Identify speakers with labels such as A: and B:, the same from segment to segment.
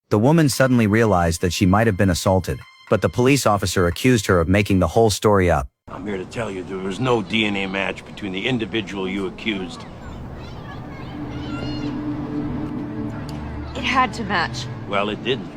A: The woman suddenly realized that she might have been assaulted, but the police officer accused her of making the whole story up.
B: I'm here to tell you there was no DNA match between the individual you accused.
C: It had to match.
B: Well, it didn't.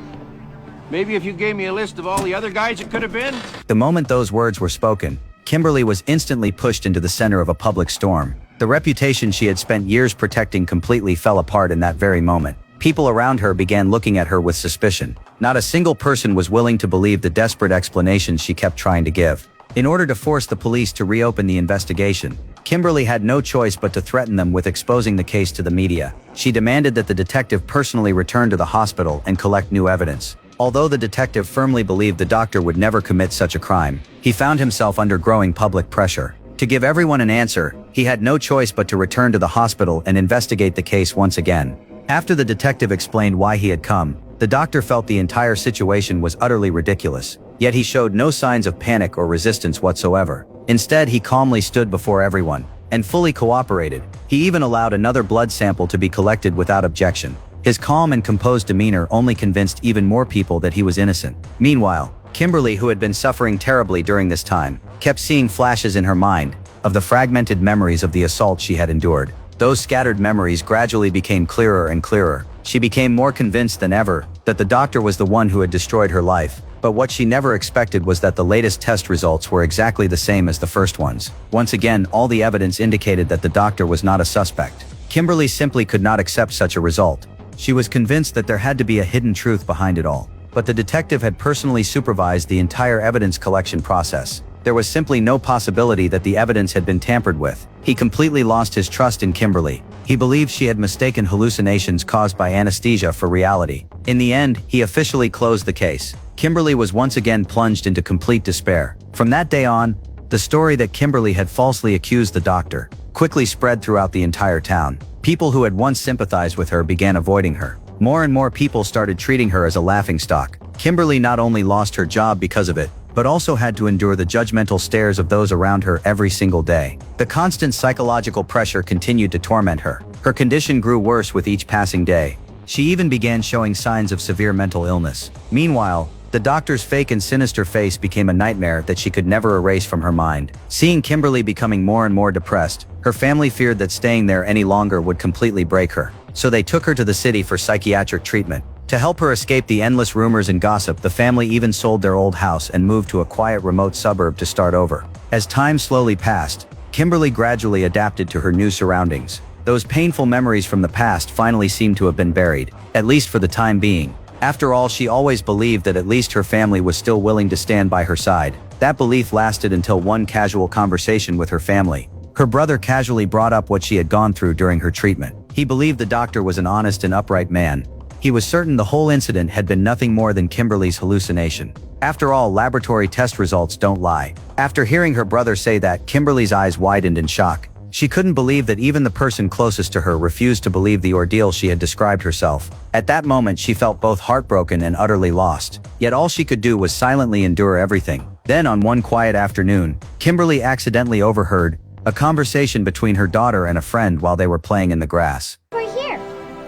B: Maybe if you gave me a list of all the other guys it could have been?
A: The moment those words were spoken, Kimberly was instantly pushed into the center of a public storm. The reputation she had spent years protecting completely fell apart in that very moment. People around her began looking at her with suspicion. Not a single person was willing to believe the desperate explanations she kept trying to give. In order to force the police to reopen the investigation, Kimberly had no choice but to threaten them with exposing the case to the media. She demanded that the detective personally return to the hospital and collect new evidence. Although the detective firmly believed the doctor would never commit such a crime, he found himself under growing public pressure. To give everyone an answer, he had no choice but to return to the hospital and investigate the case once again. After the detective explained why he had come, the doctor felt the entire situation was utterly ridiculous, yet he showed no signs of panic or resistance whatsoever. Instead, he calmly stood before everyone and fully cooperated. He even allowed another blood sample to be collected without objection. His calm and composed demeanor only convinced even more people that he was innocent. Meanwhile, Kimberly, who had been suffering terribly during this time, kept seeing flashes in her mind of the fragmented memories of the assault she had endured. Those scattered memories gradually became clearer and clearer. She became more convinced than ever that the doctor was the one who had destroyed her life. But what she never expected was that the latest test results were exactly the same as the first ones. Once again, all the evidence indicated that the doctor was not a suspect. Kimberly simply could not accept such a result. She was convinced that there had to be a hidden truth behind it all. But the detective had personally supervised the entire evidence collection process. There was simply no possibility that the evidence had been tampered with. He completely lost his trust in Kimberly. He believed she had mistaken hallucinations caused by anesthesia for reality. In the end, he officially closed the case. Kimberly was once again plunged into complete despair. From that day on, the story that Kimberly had falsely accused the doctor quickly spread throughout the entire town. People who had once sympathized with her began avoiding her. More and more people started treating her as a laughingstock. Kimberly not only lost her job because of it, but also had to endure the judgmental stares of those around her every single day. The constant psychological pressure continued to torment her. Her condition grew worse with each passing day. She even began showing signs of severe mental illness. Meanwhile, the doctor's fake and sinister face became a nightmare that she could never erase from her mind. Seeing Kimberly becoming more and more depressed, her family feared that staying there any longer would completely break her. So they took her to the city for psychiatric treatment. To help her escape the endless rumors and gossip, the family even sold their old house and moved to a quiet remote suburb to start over. As time slowly passed, Kimberly gradually adapted to her new surroundings. Those painful memories from the past finally seemed to have been buried, at least for the time being. After all, she always believed that at least her family was still willing to stand by her side. That belief lasted until one casual conversation with her family. Her brother casually brought up what she had gone through during her treatment. He believed the doctor was an honest and upright man. He was certain the whole incident had been nothing more than Kimberly's hallucination. After all, laboratory test results don't lie. After hearing her brother say that, Kimberly's eyes widened in shock. She couldn't believe that even the person closest to her refused to believe the ordeal she had described herself. At that moment, she felt both heartbroken and utterly lost. Yet all she could do was silently endure everything. Then on one quiet afternoon, Kimberly accidentally overheard a conversation between her daughter and a friend while they were playing in the grass.
D: We're here.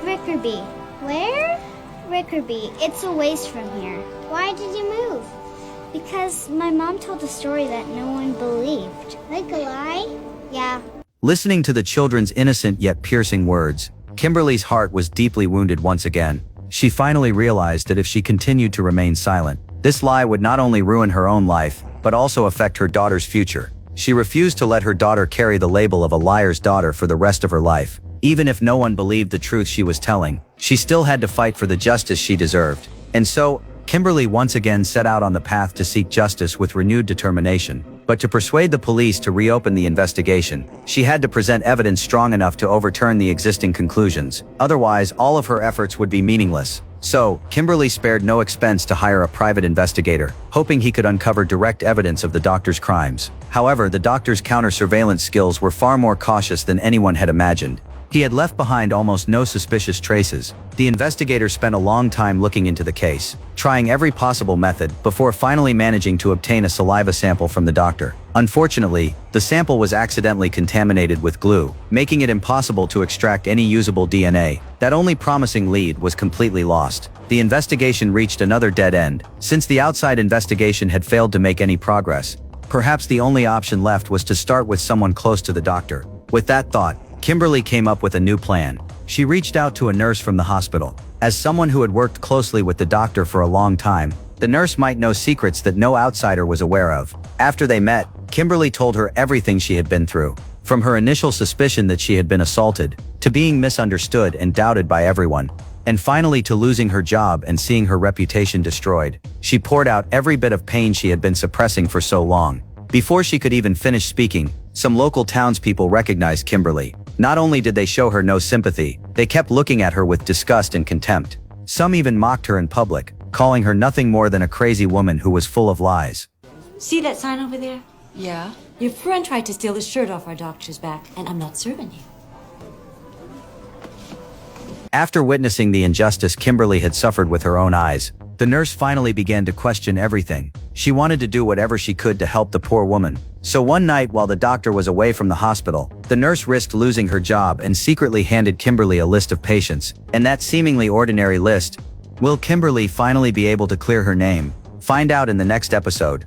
D: Rickerby. Where? Rickerby. It's a ways from here. Why did you move? Because my mom told a story that no one believed. Like a lie? Yeah.
A: Listening to the children's innocent yet piercing words, Kimberly's heart was deeply wounded once again. She finally realized that if she continued to remain silent, this lie would not only ruin her own life, but also affect her daughter's future. She refused to let her daughter carry the label of a liar's daughter for the rest of her life. Even if no one believed the truth she was telling, she still had to fight for the justice she deserved. And so, Kimberly once again set out on the path to seek justice with renewed determination. But to persuade the police to reopen the investigation, she had to present evidence strong enough to overturn the existing conclusions. Otherwise, all of her efforts would be meaningless. So, Kimberly spared no expense to hire a private investigator, hoping he could uncover direct evidence of the doctor's crimes. However, the doctor's counter-surveillance skills were far more cautious than anyone had imagined. He had left behind almost no suspicious traces. The investigator spent a long time looking into the case, trying every possible method before finally managing to obtain a saliva sample from the doctor. Unfortunately, the sample was accidentally contaminated with glue, making it impossible to extract any usable DNA. That only promising lead was completely lost. the investigation reached another dead end. Since the outside investigation had failed to make any progress, perhaps the only option left was to start with someone close to the doctor. With that thought, Kimberly came up with a new plan. She reached out to a nurse from the hospital. As someone who had worked closely with the doctor for a long time, the nurse might know secrets that no outsider was aware of. After they met, Kimberly told her everything she had been through. From her initial suspicion that she had been assaulted, to being misunderstood and doubted by everyone, and finally to losing her job and seeing her reputation destroyed. She poured out every bit of pain she had been suppressing for so long. Before she could even finish speaking, some local townspeople recognized Kimberly. Not only did they show her no sympathy, they kept looking at her with disgust and contempt. Some even mocked her in public, calling her nothing more than a crazy woman who was full of lies.
E: See that sign over there?
F: Yeah?
E: Your friend tried to steal the shirt off our doctor's back, and I'm not serving you.
A: After witnessing the injustice Kimberly had suffered with her own eyes, the nurse finally began to question everything. She wanted to do whatever she could to help the poor woman. So one night while the doctor was away from the hospital, the nurse risked losing her job and secretly handed Kimberly a list of patients. And that seemingly ordinary list, will Kimberly finally be able to clear her name? Find out in the next episode.